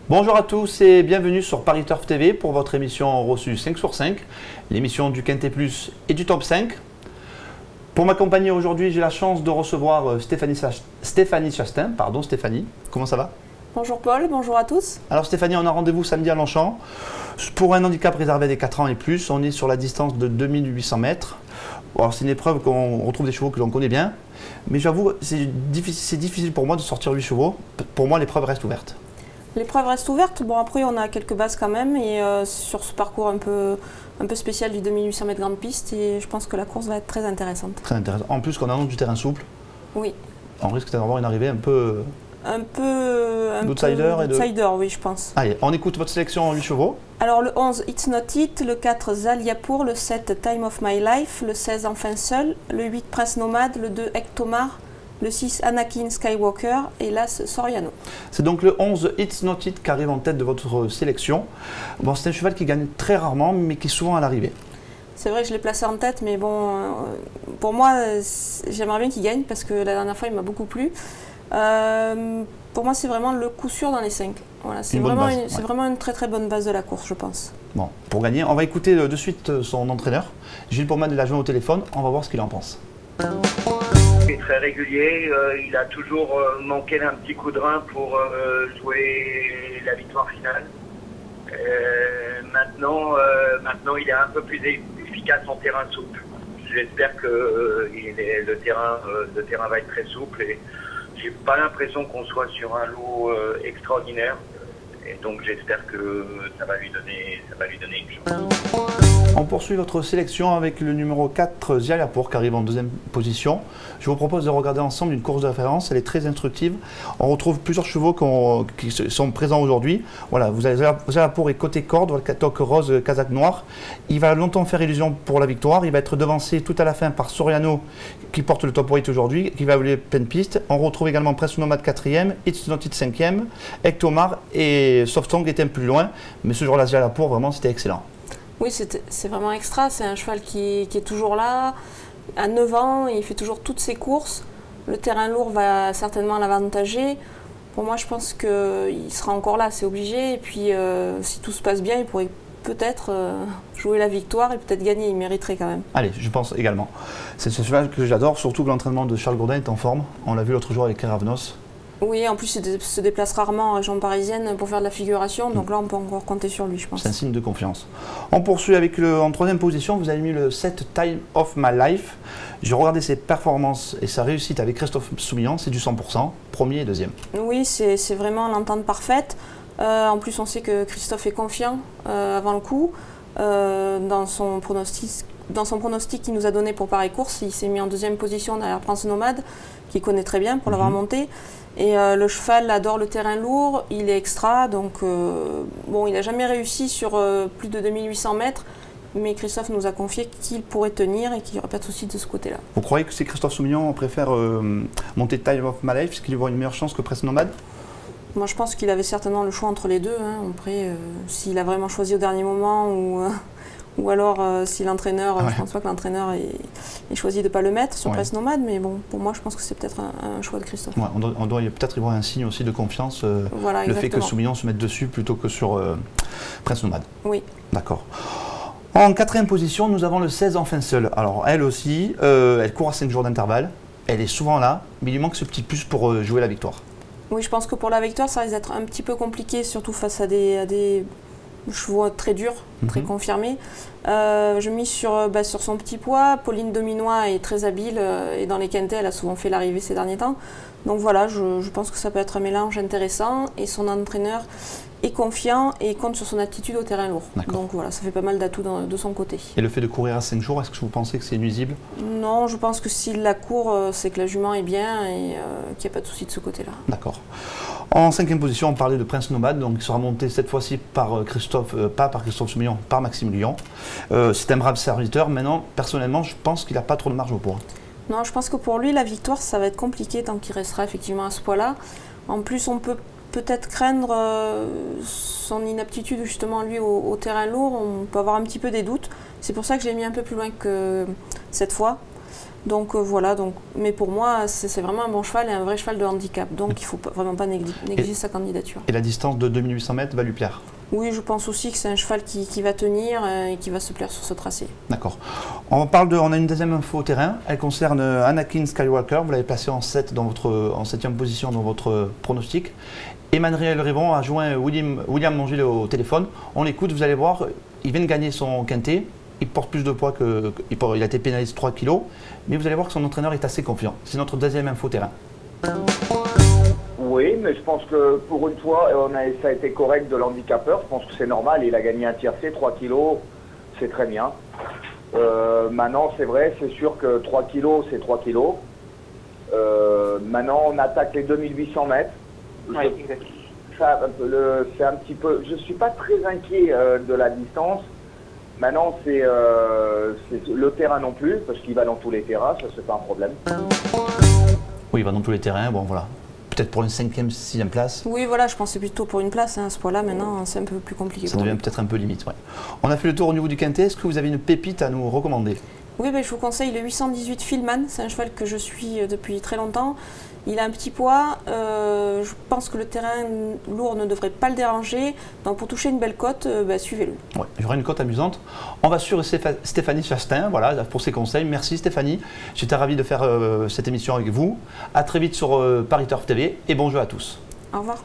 Bonjour à tous et bienvenue sur Paris Turf TV pour votre émission reçue 5 sur 5, l'émission du Quintet Plus et du Top 5. Pour m'accompagner aujourd'hui, j'ai la chance de recevoir Stéphanie Chastain. Pardon Stéphanie, comment ça va? Bonjour Paul, bonjour à tous. Alors Stéphanie, on a rendez-vous samedi à Longchamp. Pour un handicap réservé des 4 ans et plus, on est sur la distance de 2800 mètres. Alors c'est une épreuve qu'on retrouve des chevaux que l'on connaît bien, mais j'avoue, c'est difficile pour moi de sortir 8 chevaux. Pour moi, l'épreuve reste ouverte. L'épreuve reste ouverte. Bon, après, on a quelques bases quand même, et sur ce parcours un peu spécial du 2800 mètres grande piste, et je pense que la course va être très intéressante. Très intéressant. En plus, qu'on annonce du terrain souple, oui. On risque d'avoir une arrivée un peu d'outsider, oui, je pense. Allez, on écoute votre sélection en 8 chevaux. Alors, le 11, It's Not It, le 4, Zaliapour, le 7, Time of My Life, le 16, Enfin Seul, le 8, Prince Nomade, le 2, Hectomar, le 6, Anakin Skywalker et l'As Soriano. C'est donc le 11 It's Not It qui arrive en tête de votre sélection. Bon, c'est un cheval qui gagne très rarement, mais qui est souvent à l'arrivée. C'est vrai que je l'ai placé en tête, mais bon, pour moi, j'aimerais bien qu'il gagne parce que la dernière fois, il m'a beaucoup plu. Pour moi, c'est vraiment le coup sûr dans les 5. Voilà, c'est vraiment une très très bonne base de la course, je pense. Bon, pour gagner, on va écouter de suite son entraîneur. Gilles Pourman l'a joint au téléphone, on va voir ce qu'il en pense. Il est très régulier, il a toujours manqué d'un petit coup de rein pour jouer la victoire finale. Maintenant, il est un peu plus efficace en terrain souple. J'espère que le terrain va être très souple et j'ai pas l'impression qu'on soit sur un lot extraordinaire. Et donc j'espère que ça va lui donner une chance. On poursuit votre sélection avec le numéro 4, Zaliapour, qui arrive en deuxième position. Je vous propose de regarder ensemble une course de référence, elle est très instructive. On retrouve plusieurs chevaux qui sont présents aujourd'hui. Voilà, vous avez Zaliapour et côté corde, le toque rose, casaque noir. Il va longtemps faire illusion pour la victoire. Il va être devancé tout à la fin par Soriano, qui porte le top 8 aujourd'hui, qui va voler pleine piste. On retrouve également Prince Nomade 4e, It's Not It 5e, Hectomar et Softsong étaient un peu plus loin. Mais ce jour-là, Zaliapour, vraiment, c'était excellent. Oui, c'est vraiment extra. C'est un cheval qui est toujours là. À 9 ans, il fait toujours toutes ses courses. Le terrain lourd va certainement l'avantager. Pour moi, je pense qu'il sera encore là, c'est obligé. Et puis, si tout se passe bien, il pourrait peut-être jouer la victoire et peut-être gagner. Il mériterait quand même. Allez, je pense également. C'est ce cheval que j'adore, surtout que l'entraînement de Charles Gourdin est en forme. On l'a vu l'autre jour avec Keravnos. Oui, en plus, il se déplace rarement en région parisienne pour faire de la figuration. Donc là, on peut encore compter sur lui, je pense. C'est un signe de confiance. On poursuit avec en troisième position, vous avez mis le 7 Time of My Life. J'ai regardé ses performances et sa réussite avec Christophe Soumillon, c'est du 100%, premier et deuxième. Oui, c'est vraiment l'entente parfaite. En plus, on sait que Christophe est confiant avant le coup. Dans son pronostic qu'il nous a donné pour pareille course, il s'est mis en deuxième position derrière Prince Nomade, qu'il connaît très bien pour l'avoir monté. Et le cheval adore le terrain lourd, il est extra, donc bon, il n'a jamais réussi sur plus de 2800 mètres, mais Christophe nous a confié qu'il pourrait tenir et qu'il n'y aurait pas de souci de ce côté-là. Vous croyez que c'est Christophe Soumillon préfère monter Time of My Life, parce qu'il y voit une meilleure chance que Prince Nomade? Moi, je pense qu'il avait certainement le choix entre les deux. Hein. Après, s'il a vraiment choisi au dernier moment ou alors si l'entraîneur, je ne pense pas que l'entraîneur ait choisi de ne pas le mettre sur Prince Nomade, mais bon, pour moi, je pense que c'est peut-être un choix de Christophe. Ouais, on doit peut-être y voir un signe aussi de confiance, voilà, le fait que Soumillon se mette dessus plutôt que sur Prince Nomade. Oui. D'accord. En quatrième position, nous avons le 16 Enfin Seul. Alors, elle aussi, elle court à 5 jours d'intervalle, elle est souvent là, mais il lui manque ce petit plus pour jouer la victoire. Oui, je pense que pour la victoire, ça risque d'être un petit peu compliqué, surtout face à des chevaux très durs, très confirmés. Je mise sur son petit poids. Pauline Dominois est très habile et dans les quintets, elle a souvent fait l'arrivée ces derniers temps. Donc voilà, je pense que ça peut être un mélange intéressant et son entraîneur est confiant et compte sur son aptitude au terrain lourd. Donc voilà, ça fait pas mal d'atouts de son côté. Et le fait de courir à 5 jours, est-ce que vous pensez que c'est nuisible? Non, je pense que s'il la court, c'est que la jument est bien et qu'il n'y a pas de souci de ce côté-là. D'accord. En cinquième position, on parlait de Prince Nomade, donc il sera monté cette fois-ci par Christophe, pas par Christophe Soumillon, par Maxime Lyon. C'est un brave serviteur. Maintenant, personnellement, je pense qu'il n'a pas trop de marge au poids. Non, je pense que pour lui, la victoire, ça va être compliqué tant qu'il restera effectivement à ce poids-là. En plus, on peut peut-être craindre son inaptitude justement lui au terrain lourd. On peut avoir un petit peu des doutes. C'est pour ça que je l'ai mis un peu plus loin que cette fois. Donc voilà, mais pour moi, c'est vraiment un bon cheval et un vrai cheval de handicap. Donc il ne faut vraiment pas négliger sa candidature. Et la distance de 2800 mètres va lui plaire? Oui, je pense aussi que c'est un cheval qui va tenir et qui va se plaire sur ce tracé. D'accord. On a une deuxième info au terrain. Elle concerne Anakin Skywalker. Vous l'avez placé en 7e position dans votre pronostic. Emmanuel Rivon a joint William Mongil au téléphone. On l'écoute, vous allez voir, il vient de gagner son quintet. Il porte plus de poids il a été pénalisé 3 kg. Mais vous allez voir que son entraîneur est assez confiant. C'est notre deuxième info au terrain. Oui, mais je pense que pour une fois, ça a été correct de l'handicapeur. Je pense que c'est normal. Il a gagné un tiercé, 3 kilos, c'est très bien. Maintenant, c'est vrai, c'est sûr que 3 kilos, c'est 3 kilos. Maintenant, on attaque les 2800 mètres. Ouais, c'est un petit peu. Je ne suis pas très inquiet de la distance. Maintenant, c'est le terrain non plus, parce qu'il va dans tous les terrains, ça c'est pas un problème. Oui, il va dans tous les terrains. Bon, voilà. Peut-être pour une 5e, 6e place. Oui, voilà, je pensais plutôt pour une place. À ce point-là, maintenant, c'est un peu plus compliqué. Ça devient peut-être un peu limite. Ouais. On a fait le tour au niveau du quintet. Est-ce que vous avez une pépite à nous recommander? Oui, je vous conseille le 818 Filman. C'est un cheval que je suis depuis très longtemps. Il a un petit poids. Je pense que le terrain lourd ne devrait pas le déranger. Donc pour toucher une belle cote, suivez-le. Ouais, il y aura une cote amusante. On va suivre Stéphanie Chastain, voilà, pour ses conseils. Merci Stéphanie. J'étais ravi de faire cette émission avec vous. À très vite sur Paris Turf TV et bon jeu à tous. Au revoir.